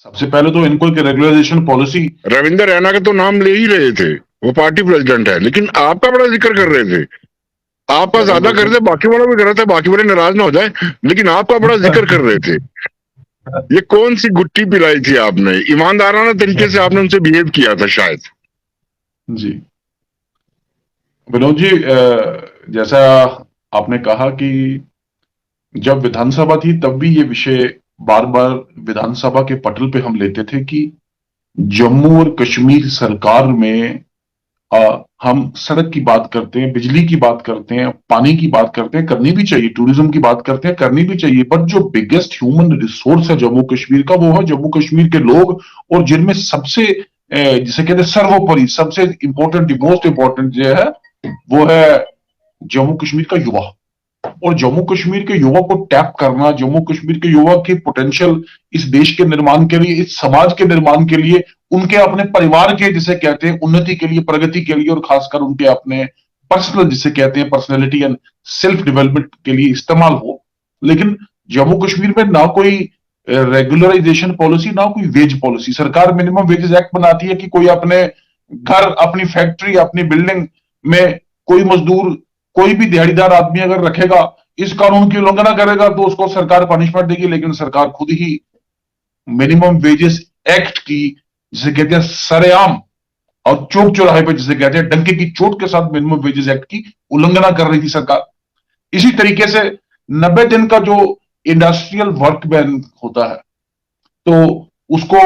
सबसे पहले तो इनको एक रेगुलराइजेशन पॉलिसी। रविंद्र रैना का तो नाम ले ही रहे थे, वो पार्टी प्रेसिडेंट है, लेकिन आपका बड़ा जिक्र कर रहे थे। आपका ज्यादा कर रहे थे, बाकी वाला भी कर रहा था, बाकी वाले नाराज ना हो जाए, लेकिन आपका बड़ा जिक्र कर रहे थे। ये कौन सी गुट्टी पिलाई थी आपने? ईमानदाराना तरीके से आपने उनसे बिहेव किया था शायद। जी विनोद जी, जैसा आपने कहा कि जब विधानसभा थी तब भी ये विषय बार बार विधानसभा के पटल पे हम लेते थे कि जम्मू और कश्मीर सरकार में हम सड़क की बात करते हैं, बिजली की बात करते हैं, पानी की बात करते हैं, करनी भी चाहिए, टूरिज्म की बात करते हैं, करनी भी चाहिए, बट जो बिगेस्ट ह्यूमन रिसोर्स है जम्मू कश्मीर का वो है जम्मू कश्मीर के लोग। और जिनमें सबसे जिसे कहते हैं सर्वोपरि, सबसे इंपॉर्टेंट, मोस्ट इंपॉर्टेंट जो है वो है जम्मू कश्मीर का युवा। और जम्मू कश्मीर के युवा को टैप करना, जम्मू कश्मीर के युवा की पोटेंशियल इस देश के निर्माण के लिए, इस समाज के निर्माण के लिए, उनके अपने परिवार के जिसे कहते हैं उन्नति के लिए, प्रगति के लिए, और खासकर उनके अपने पर्सनल जिसे कहते हैं पर्सनैलिटी एंड सेल्फ डेवलपमेंट के लिए इस्तेमाल हो। लेकिन जम्मू कश्मीर में ना कोई रेगुलराइजेशन पॉलिसी, ना कोई वेज पॉलिसी। सरकार मिनिमम वेजेस एक्ट बनाती है कि कोई अपने घर, अपनी फैक्ट्री, अपनी बिल्डिंग में कोई मजदूर, कोई भी दिहाड़ीदार आदमी अगर रखेगा, इस कानून की उल्लंघना करेगा तो उसको सरकार पनिशमेंट देगी। लेकिन सरकार खुद ही मिनिमम वेजेस एक्ट की जिसे कहते हैं सरेआम और चौक चौराहे पर जिसे कहते हैं डंके की चोट के साथ मिनिमम वेजेस एक्ट की उल्लंघना कर रही थी सरकार। इसी तरीके से 90 दिन का जो इंडस्ट्रियल वर्क बैन होता है, तो उसको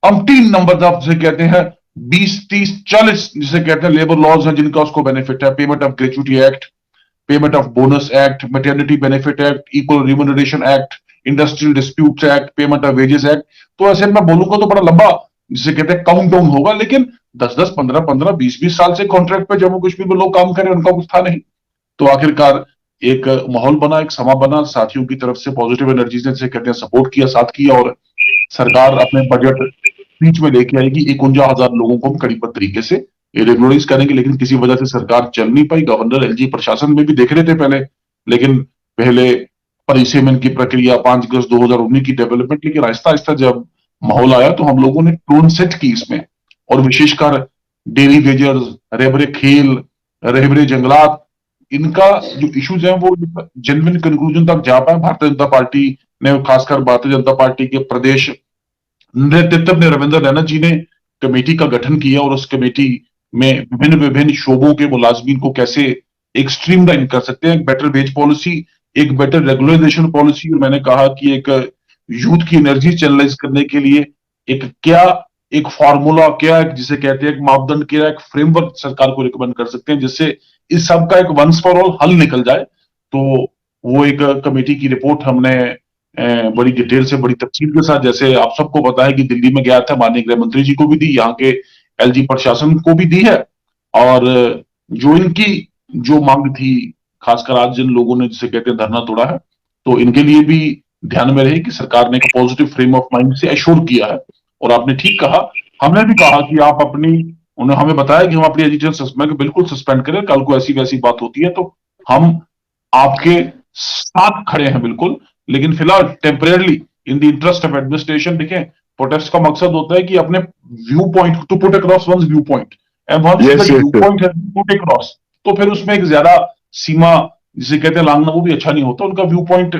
अमटीन नंबर ऑफ जिसे कहते हैं 20, 30, 40 जिसे कहते हैं लेबर लॉज हैं जिनका उसको बेनिफिट है। Payment of gratuity act, payment of bonus act, maternity benefit act, equal remuneration act, industrial disputes act, payment of wages act. तो ऐसे मैं बोलूंगा तो बड़ा लंबा जिसे कहते हैं काउंट डाउन होगा, लेकिन 10-10, 15-15, 20-20 साल से कॉन्ट्रैक्ट पे जम्मू कश्मीर में लोग काम करें, उनका कुछ था नहीं। तो आखिरकार एक माहौल बना, एक समा बना, साथियों की तरफ से पॉजिटिव एनर्जी ने जिसे कहते हैं सपोर्ट किया, साथ किया, और सरकार अपने बजट बीच में लेके आएगी। 51,000 लोगों को हम कड़ीबद्ध तरीके से रेगुलराइज करेंगे, लेकिन किसी वजह से सरकार चल नहीं पाई। गवर्नर, एलजी प्रशासन में भी देख रहे थे पहले, लेकिन पहले परिसीमन की प्रक्रिया, 5 अगस्त 2019 की डेवलपमेंट, लेकिन आहिस्ता आहिस्ता जब माहौल आया तो हम लोगों ने टोन सेट की इसमें। और विशेषकर डेयरी वेजर्स, रहबरे खेल, रहबरे जंगलात, इनका जो इश्यूज है वो जेन्युइन कंक्लूजन तक जा पाए। भारतीय जनता पार्टी ने, खासकर भारतीय जनता पार्टी के प्रदेश नेतृत्व ने, रविंद्र रैना जी ने कमेटी का गठन किया, और उस कमेटी में विभिन्न विभिन्न शोबों के मुलाजमीन को कैसे एक स्ट्रीमलाइन कर सकते हैं, एक बेटर वेज पॉलिसी, एक बेटर रेगुलराइजेशन पॉलिसी, और मैंने कहा कि एक यूथ की एनर्जी चैनलाइज करने के लिए एक क्या, एक फॉर्मूला क्या, एक जिसे कहते हैं एक मापदंड क्या, एक फ्रेमवर्क सरकार को रिकमेंड कर सकते हैं जिससे इस सब का एक वंस फॉर ऑल हल निकल जाए। तो वो एक कमेटी की रिपोर्ट हमने बड़ी डिटेल से, बड़ी तफसील के साथ, जैसे आप सबको पता है कि दिल्ली में गया था, माननीय गृह मंत्री जी को भी दी, यहाँ के एलजी प्रशासन को भी दी है। और जो इनकी जो मांग थी, खासकर आज जिन लोगों ने जिसे कहते हैं धरना तोड़ा है, तो इनके लिए भी ध्यान में रहे कि सरकार ने एक पॉजिटिव फ्रेम ऑफ माइंड से एश्योर किया है। और आपने ठीक कहा, हमने भी कहा कि आप अपनी, उन्होंने हमें बताया कि हम अपनी एजुकेशन सस्पेंड, बिल्कुल सस्पेंड करें, कल को ऐसी वैसी बात होती है तो हम आपके साथ खड़े हैं बिल्कुल। लेकिन फिलहाल temporarily in the interest of administration, देखें, प्रोटेस्ट का मकसद होता है कि अपने view point to put across once view point, and once the view point has been put across, तो फिर उसमें एक ज्यादा सीमा जिसे कहते हैं लांघना वो भी अच्छा नहीं होता। उनका व्यू पॉइंट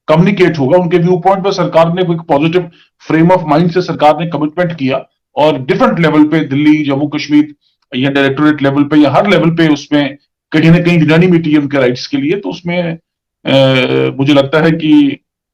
कम्युनिकेट होगा, उनके व्यू पॉइंट पर सरकार ने एक पॉजिटिव फ्रेम ऑफ माइंड से सरकार ने कमिटमेंट किया, और डिफरेंट लेवल पे, दिल्ली, जम्मू कश्मीर या डायरेक्टोरेट लेवल पे या हर लेवल पे उसमें कहीं ना कहीं यूनानिमिटी है उनके राइट्स के लिए। तो उसमें मुझे लगता है कि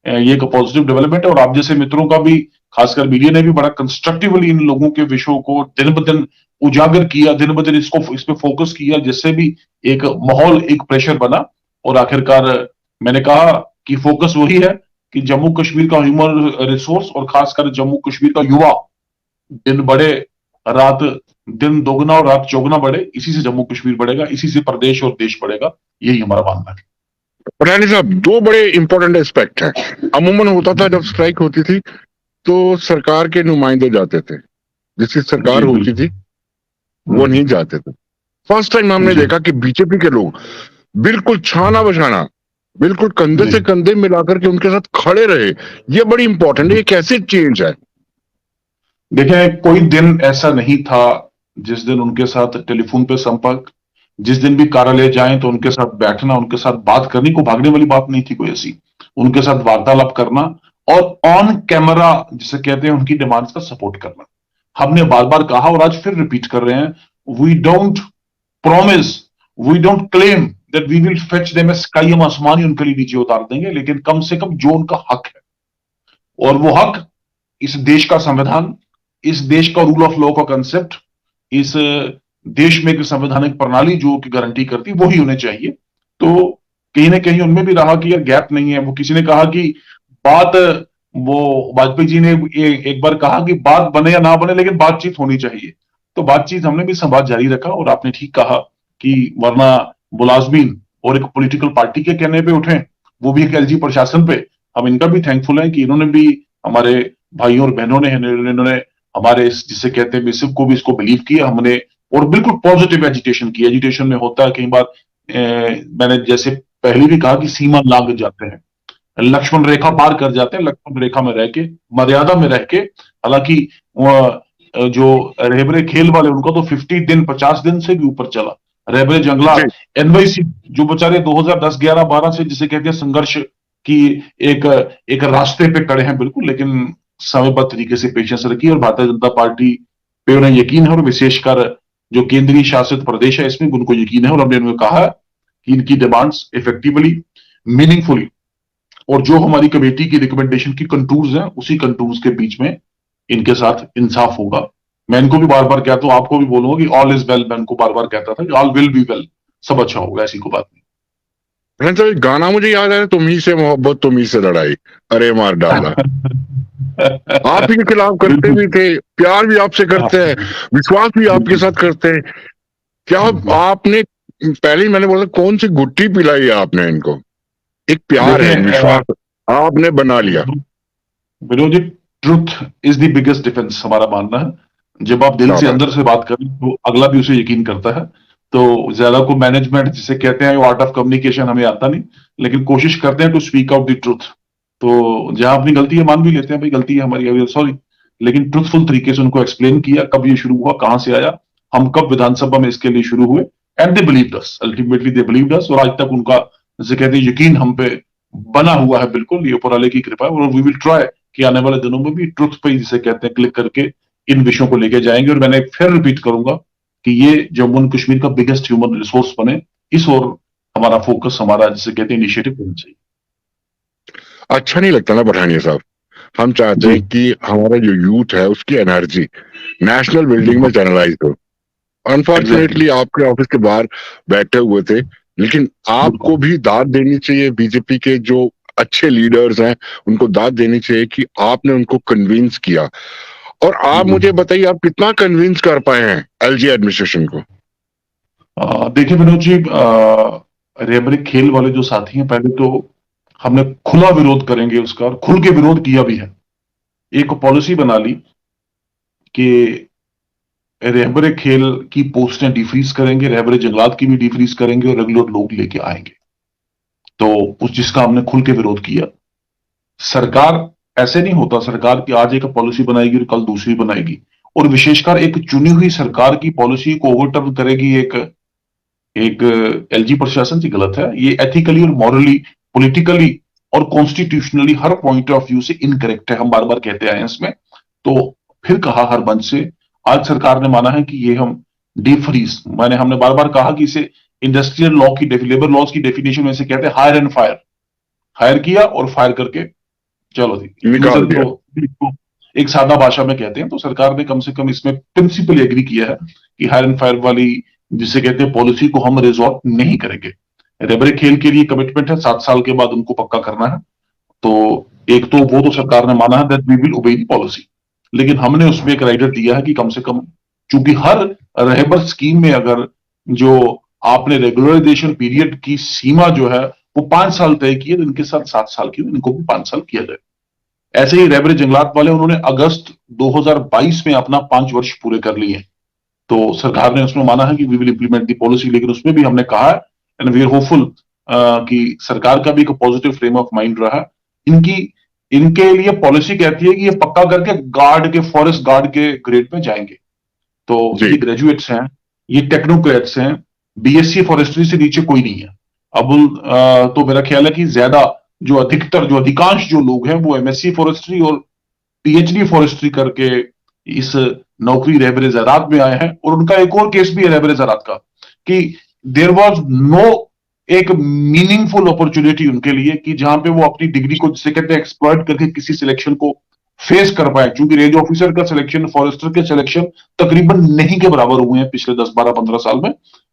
ये एक पॉजिटिव डेवलपमेंट है। और आप जैसे मित्रों का भी, खासकर मीडिया ने भी बड़ा कंस्ट्रक्टिवली इन लोगों के विषयों को दिन ब दिन उजागर किया, दिन ब दिन इसको इस पे फोकस किया, जिससे भी एक माहौल, एक प्रेशर बना। और आखिरकार मैंने कहा कि फोकस वही है कि जम्मू कश्मीर का ह्यूमन रिसोर्स और खासकर जम्मू कश्मीर का युवा दिन बढ़े, रात, दिन दोगुना और रात चौगुना बढ़े। इसी से जम्मू कश्मीर बढ़ेगा, इसी से प्रदेश और देश बढ़ेगा, यही हमारा मानना है। पठानी साहब, दो बड़े इंपॉर्टेंट एस्पेक्ट हैं। अमूमन होता था जब स्ट्राइक होती थी तो सरकार के नुमाइंदे जाते थे, जिसकी सरकार होती थी वो नहीं जाते थे। फर्स्ट टाइम हमने देखा कि बीजेपी के लोग बिल्कुल छाना बछाना, बिल्कुल कंधे से कंधे मिलाकर के उनके साथ खड़े रहे। ये बड़ी इंपॉर्टेंट है। ये कैसे चेंज है? देखें, कोई दिन ऐसा नहीं था जिस दिन उनके साथ टेलीफोन पे संपर्क, जिस दिन भी कार्यालय जाएं तो उनके साथ बैठना, उनके साथ बात करनी, को भागने वाली बात नहीं थी कोई ऐसी। उनके साथ वार्तालाप करना और ऑन कैमरा जिसे कहते हैं उनकी डिमांड्स का सपोर्ट करना। हमने बार बार कहा और आज फिर रिपीट कर रहे हैं, we don't promise, we don't claim that we will fetch them a sky, हम आसमान ही उनके लिए नीचे उतार देंगे, लेकिन कम से कम जो उनका हक है, और वो हक इस देश का संविधान, इस देश का रूल ऑफ लॉ का कंसेप्ट, इस देश में एक संवैधानिक प्रणाली जो की गारंटी करती वो ही उन्हें चाहिए। तो कहीं ना कहीं उनमें भी रहा कि यार गैप नहीं है। वो किसी ने कहा कि बात, वो वाजपेयी जी ने एक बार कहा कि बात बने या ना बने लेकिन बातचीत होनी चाहिए। तो बातचीत हमने भी संवाद जारी रखा, और आपने ठीक कहा कि वरना मुलाजमीन और एक पॉलिटिकल पार्टी के कहने पे उठे, वो भी एक एलजी प्रशासन पे। हम इनका भी थैंकफुल है कि इन्होंने भी, हमारे भाइयों और बहनों ने, इन्होंने हमारे जिसे कहते हैं मिसिव को भी इसको बिलीव किया हमने, और बिल्कुल पॉजिटिव एजिटेशन की। एजिटेशन में होता है कई बार, मैंने जैसे पहले भी कहा कि सीमा लांघ जाते हैं, लक्ष्मण रेखा पार कर जाते हैं, लक्ष्मण रेखा में रह के, मर्यादा में रह के। हालांकि जो रहबरे खेल वाले उनका तो 50 दिन 50 दिन से भी ऊपर चला। रहबरे जंगलात, जी एनवाईसी, जो बेचारे 2010 11 12 से जिसे कहते हैं संघर्ष की एक एक रास्ते पे खड़े हैं बिल्कुल, लेकिन समयबद्ध तरीके से पेशेंस रखी, और भारतीय जनता पार्टी पे उन्हें यकीन है, और विशेषकर जो केंद्रीय शासित प्रदेश है इसमें उनको यकीन है, और हमने उन्हें कहा कि इनकी डिमांड्स इफेक्टिवली, मीनिंगफुली, और जो हमारी कमेटी की रिकमेंडेशन की कंटूर्स हैं उसी कंटूर्स के बीच में इनके साथ इंसाफ होगा। मैं इनको भी बार बार कहता हूं, आपको भी बोलूंगा कि ऑल इज वेल। मैं इनको बार बार कहता था कि ऑल विल बी वेल, सब अच्छा होगा, ऐसी कोई बात तो एक गाना मुझे याद आया, तुम ही से मोहब्बत तुम ही से लड़ाई, अरे मार डाला। आप ही के खिलाफ करते बिल्कुल। भी थे, प्यार भी आपसे हाँ, करते हैं, विश्वास भी आपके बिल्कुल। साथ करते हैं। क्या बिल्कुल। आपने, पहले ही मैंने बोला, कौन सी गुट्टी पिलाई है आपने इनको? एक प्यार है, देखें, विश्वास आपने बना लिया। Vinod ji, truth is the biggest defence, हमारा मानना है। जब आप दिल क्या से बात अंदर से बात करें तो अगला भी उसे यकीन करता है। तो ज्यादा को मैनेजमेंट जिसे कहते हैं, आर्ट ऑफ कम्युनिकेशन हमें आता नहीं, लेकिन कोशिश करते हैं to speak out the truth. तो जहां अपनी गलती है मान भी लेते हैं, भाई गलती है हमारी, सॉरी, लेकिन ट्रुथफुल तरीके से उनको एक्सप्लेन किया कब ये शुरू हुआ, कहां से आया, हम कब विधानसभा में इसके लिए शुरू हुए, and they believed us, ultimately they believed us, और आज तक उनका जिसे कहते हैं यकीन हम पे बना हुआ है। बिल्कुल, ये ऊपर वाले की कृपा है, और वी विल ट्राई कि आने वाले दिनों में भी ट्रुथ पे जिसे कहते हैं क्लिक करके इन विषयों को लेके जाएंगे। और मैंने फिर रिपीट करूंगा कि ये जम्मू एंड कश्मीर का बिगेस्ट ह्यूमन रिसोर्स बने, इस ओर हमारा फोकस, हमारा जिसे कहते हैं इनिशिएटिव होना चाहिए। अच्छा नहीं लगता ना पठानिया साहब? हम चाहते जी। हैं कि हमारा जो यूथ है उसकी एनर्जी नेशनल बिल्डिंग में बिल्कुल। चैनलाइज हो। एग्जैक्टली। अनफॉर्चुनेटली आपके ऑफिस के बाहर बैठे हुए थे, लेकिन आपको बिल्कुल। भी दाद देनी चाहिए। बीजेपी के जो अच्छे लीडर्स हैं उनको दाद देनी चाहिए कि आपने उनको कन्विंस किया। और आप मुझे बताइए, आप कितना कन्विंस कर पाए हैं एलजी एडमिनिस्ट्रेशन को? देखिए विनोद जी, रेबरिक खेल वाले जो साथी हैं, पहले तो हमने खुला विरोध करेंगे उसका, और खुल के विरोध किया भी है। एक पॉलिसी बना ली कि रहबरे खेल की पोस्टें डिफ्रीज करेंगे, रहबरे जंगलात की भी डिफ्रीज करेंगे, और रेगुलर लोग लेके आएंगे। तो उस जिसका हमने खुल के विरोध किया। सरकार ऐसे नहीं होता, सरकार की आज एक पॉलिसी बनाएगी और कल दूसरी बनाएगी, और विशेषकर एक चुनी हुई सरकार की पॉलिसी को ओवरटर्न करेगी एक एक एलजी प्रशासन की, गलत है ये। एथिकली और मॉरली, पॉलिटिकली और constitutionally her point of view से इनकरेक्ट है, हम बार बार कहते आए हैं इसमें। तो फिर कहा हर मंच से, आज सरकार ने माना है कि ये हम डिफ्रीज, हमने बार बार कहा कि इसे इंडस्ट्रियल लॉ की, लेबर लॉज की डेफिनेशन में से कहते हैं हायर एंड फायर। हायर किया और फायर करके चलो जी, निकाल इक्विजिशन दिया। तो एक सादा भाषा में कहते हैं। तो सरकार ने कम से कम इसमें प्रिंसिपल एग्री किया है कि हायर एंड फायर वाली जिसे कहते हैं पॉलिसी को हम रिजॉर्ट नहीं करेंगे। रेबरे खेल के लिए कमिटमेंट है, 7 साल के बाद उनको पक्का करना है। तो एक तो वो तो सरकार ने माना है that we will obey the policy, लेकिन हमने उसमें एक राइडर दिया है कि कम से कम, चूंकि हर रहबर स्कीम में अगर जो आपने रेगुलराइजेशन पीरियड की सीमा जो है वो 5 साल तय की है, तो इनके साथ 7 साल की, इनको भी 5 साल किया जाए। ऐसे ही रहबरे जंगलात वाले, उन्होंने अगस्त 2022 में अपना 5 वर्ष पूरे कर लिए। तो सरकार ने उसमें माना है कि we will implement the policy, लेकिन उसमें भी हमने कहा है एंड वी आर होपफुल कि सरकार का भी एक पॉजिटिव फ्रेम ऑफ माइंड रहा। इनकी इनके लिए पॉलिसी कहती है कि ये पक्का करके गार्ड के, फॉरेस्ट गार्ड के ग्रेड में जाएंगे। तो जी ये ग्रेजुएट्स हैं, ये टेक्नोक्रेट्स हैं, बीएससी फॉरेस्ट्री से नीचे कोई नहीं है। अब तो मेरा ख्याल है कि ज्यादा जो अधिकतर, जो अधिकांश जो लोग हैं वो एमएससी फॉरेस्ट्री और पीएचडी फॉरेस्ट्री करके इस नौकरी रहबरे ज़रात में आए हैं। और उनका एक और केस भी है रहबरे ज़रात का, कि देर वॉज नो एक मीनिंगफुल अपॉर्चुनिटी उनके लिए कि जहां पे वो अपनी डिग्री को, जिसे कहते हैं, एक्सप्लॉइट करके किसी सिलेक्शन को फेस कर पाए। क्योंकि रेंज ऑफिसर का सिलेक्शन, फॉरेस्टर के सिलेक्शन तकरीबन नहीं के बराबर हुए हैं पिछले 10-12-15 साल में।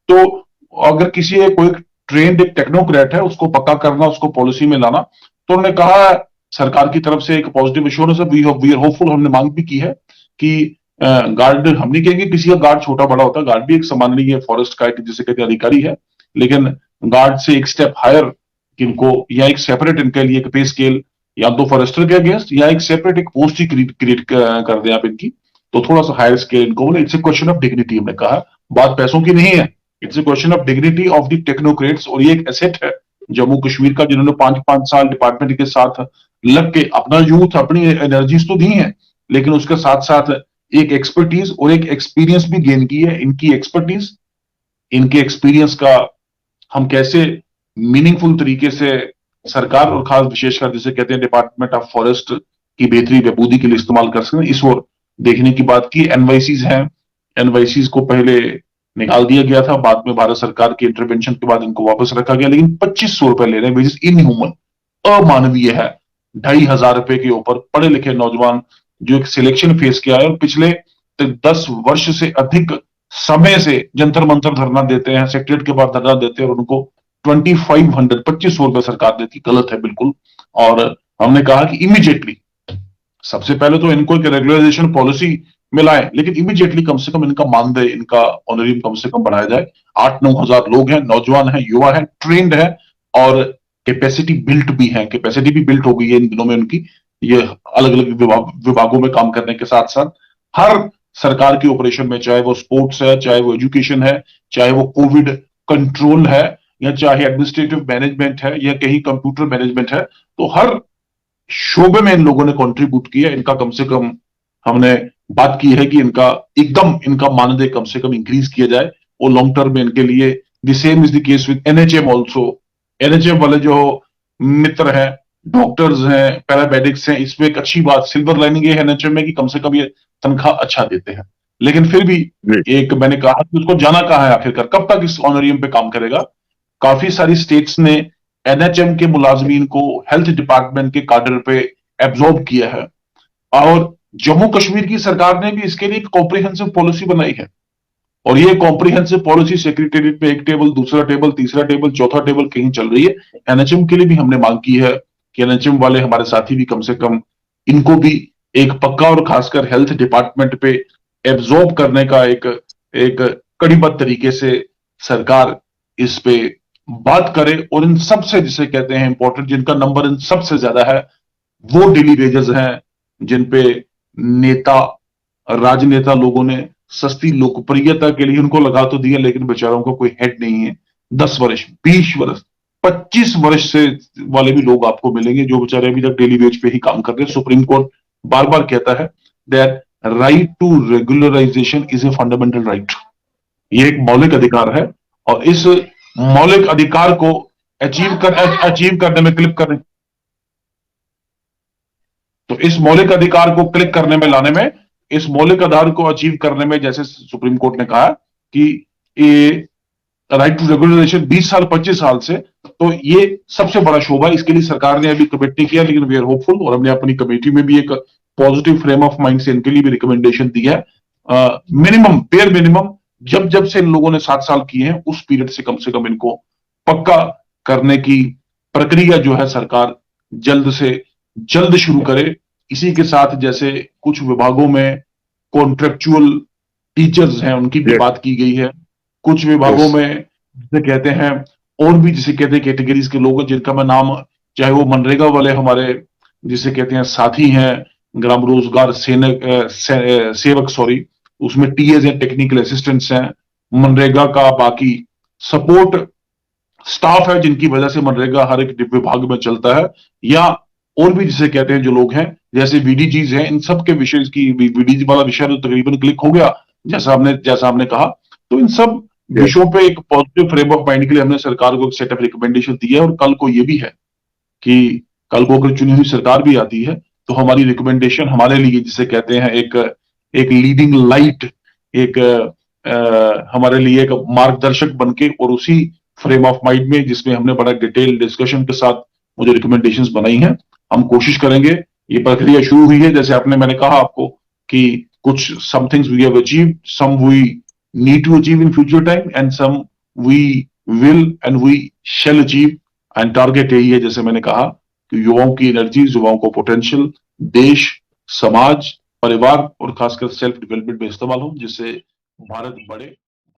तो अगर किसी कोई ट्रेंड एक टेक्नोक्रेट है, उसको पक्का करना, उसको पॉलिसी में लाना, तो उन्होंने कहा सरकार की तरफ से एक पॉजिटिव एश्योरेंस है, वी आर होपफुल, हमने मांग भी की है कि गार्ड, हम नहीं कहेंगे किसी का गार्ड छोटा बड़ा होता है, गार्ड भी एक सामान्य फॉरेस्ट का एक, जिसे कहते हैं, अधिकारी है। लेकिन गार्ड से एक स्टेप हायर इनको, या एक सेपरेट इनके लिए एक पे स्केल, या तो फॉरेस्टर के अगेंस्ट, या एक सेपरेट एक पोस्ट ही क्रिएट कर दें आप इनकी, तो थोड़ा सा हायर स्केल इनको बोले। It's a question of dignity, हमने कहा, बात पैसों की नहीं है, it's a question of dignity of the technocrats. और ये एक एसेट है जम्मू कश्मीर का, जिन्होंने 5-5 साल डिपार्टमेंट के साथ लग के अपना यूथ, अपनी एनर्जीज तो दी है, लेकिन उसके साथ साथ एक एक्सपर्टीज और एक एक्सपीरियंस भी गेन की है। इनकी एक्सपर्टीज, इनके एक्सपीरियंस का हम कैसे मीनिंगफुल तरीके से सरकार, और खास विशेषकर जिसे कहते हैं डिपार्टमेंट ऑफ फॉरेस्ट की बेहतरी बहबूदी के लिए इस्तेमाल कर सकते हैं, इस ओर देखने की बात की। एनवाईसीज हैं, एनवाईसीज को पहले निकाल दिया गया था, बाद में भारत सरकार के इंटरवेंशन के बाद इनको वापस रखा गया, लेकिन 2500 रुपए ले रहे हैं, विच इज इनह्यूमन, अमानवीय है। 2,500 रुपए के ऊपर पढ़े लिखे नौजवान जो एक सिलेक्शन फेस किया है, और पिछले 10 वर्ष से अधिक समय से जंतर मंतर धरना देते हैं, सेक्रेटरीट के बाद धरना देते हैं, और उनको 2500 रुपए सरकार देती, गलत है बिल्कुल। और हमने कहा कि इमीडिएटली, सबसे पहले तो इनको एक रेगुलराइजेशन पॉलिसी में लाए, लेकिन इमीडिएटली कम से कम इनका मानदेय, इनका ऑनरियम कम से कम बढ़ाया जाए। 8-9 हजार लोग हैं, नौजवान हैं, युवा हैं, ट्रेंड है, और कैपेसिटी बिल्ट भी है, कैपेसिटी भी बिल्ट हो गई है इन दिनों में उनकी, ये अलग अलग विभागों में काम करने के साथ साथ हर सरकार के ऑपरेशन में, चाहे वो स्पोर्ट्स है, चाहे वो एजुकेशन है, चाहे वो कोविड कंट्रोल है, या चाहे एडमिनिस्ट्रेटिव मैनेजमेंट है, या कहीं कंप्यूटर मैनेजमेंट है, तो हर शोबे में इन लोगों ने कंट्रीब्यूट किया। इनका कम से कम हमने बात की है कि इनका एकदम, इनका मानदेय कम से कम इंक्रीज किया जाए, और लॉन्ग टर्म में इनके लिए the same is the case with NHM also. NHM वाले जो मित्र हैं, डॉक्टर्स हैं, पैरामेडिक्स हैं, इसमें एक अच्छी बात, सिल्वर लाइनिंग ये है एनएचएम में कि कम से कम ये तनख्वाह अच्छा देते हैं। लेकिन फिर भी जी एक, मैंने कहा कि उसको जाना कहाँ है आखिरकार, कब तक इस ऑनरियम पे काम करेगा। काफी सारी स्टेट्स ने एनएचएम के मुलाजमीन को हेल्थ डिपार्टमेंट के काडर पे एब्जॉर्ब किया है, और जम्मू कश्मीर की सरकार ने भी इसके लिए एक कॉम्प्रिहेंसिव पॉलिसी बनाई है। और ये कॉम्प्रिहेंसिव पॉलिसी सेक्रेटेरिएट में एक टेबल, दूसरा टेबल, तीसरा टेबल, चौथा टेबल कहीं चल रही है। एनएचएम के लिए भी हमने मांग की है कि एनएचएम वाले हमारे साथी भी कम से कम इनको भी एक पक्का, और खासकर हेल्थ डिपार्टमेंट पे एब्जॉर्ब करने का एक एक कड़ीबद्ध तरीके से सरकार इस पे बात करे। और इन सबसे, जिसे कहते हैं इंपॉर्टेंट, जिनका नंबर इन सबसे ज्यादा है, वो डेली वेजेस हैं, जिन पे नेता, राजनेता लोगों ने सस्ती लोकप्रियता के लिए उनको लगा तो दिया, लेकिन बेचारों का कोई हेड नहीं है। 10 वर्ष, 20 वर्ष, 25 वर्ष से वाले भी लोग आपको मिलेंगे जो बेचारे अभी तक डेली वेज पे ही काम कर रहे हैं। सुप्रीम कोर्ट बार बार कहता है that right to regularisation is a fundamental right, ये एक मौलिक अधिकार है, और इस मौलिक अधिकार को अचीव करने में, क्लिक करने, तो इस मौलिक अधिकार को क्लिक करने में, लाने में, इस मौलिक आधार को अचीव करने में, जैसे सुप्रीम कोर्ट ने कहा कि ये राइट टू रेगुलराइजेशन 20 साल 25 साल से, तो ये सबसे बड़ा शोभा। इसके लिए सरकार ने अभी कमिट नहीं किया, लेकिन वी आर होपफुल, और हमने अपनी कमेटी में भी एक पॉजिटिव फ्रेम ऑफ माइंड से इनके लिए भी रिकमेंडेशन दिया है। मिनिमम, बेयर मिनिमम, जब जब से इन लोगों ने 7 साल किए हैं, उस पीरियड से कम इनको पक्का करने की प्रक्रिया जो है सरकार जल्द से जल्द शुरू करे। इसी के साथ जैसे कुछ विभागों में कॉन्ट्रेक्चुअल टीचर्स हैं, उनकी भी बात की गई है। कुछ विभागों में जिसे कहते हैं, और भी जिसे कहते हैं कैटेगरीज के लोग, जिनका मैं नाम, चाहे वो मनरेगा वाले हमारे जिसे कहते हैं साथी हैं, ग्राम रोजगार सेवक, सॉरी, उसमें टीएज हैं, टेक्निकल असिस्टेंट्स हैं, मनरेगा का बाकी सपोर्ट स्टाफ है, जिनकी वजह से मनरेगा हर एक विभाग में चलता है, या और भी जिसे कहते हैं जो लोग हैं, जैसे वीडीजीज हैं, इन सब के विषय की वीडीजी वाला विषय तो तकरीबन क्लिक हो गया, जैसा आपने कहा। तो इन सब यस, विषयों पे एक पॉजिटिव फ्रेम ऑफ माइंड के लिए हमने सरकार को एक सेट ऑफ रिकमेंडेशन दी है, और कल को ये भी है कि कल को अगर चुनी हुई सरकार भी आती है तो हमारी रिकमेंडेशन हमारे लिए, जिसे कहते हैं एक एक लीडिंग लाइट, एक हमारे लिए एक मार्गदर्शक बनके, और उसी फ्रेम ऑफ माइंड में जिसमें हमने बड़ा डिटेल डिस्कशन के साथ वो जो रिकमेंडेशंस बनाई हैं, हम कोशिश करेंगे। ये प्रक्रिया शुरू हुई है, जैसे मैंने कहा आपको कि कुछ some things we have achieved, some we need to achieve in future time, and some we will and we shall achieve. And target यही है, जैसे मैंने कहा, कि युवाओं की एनर्जी, युवाओं को पोटेंशियल देश, समाज, परिवार और खासकर सेल्फ डेवलपमेंट में इस्तेमाल हो, जिससे भारत बढ़े।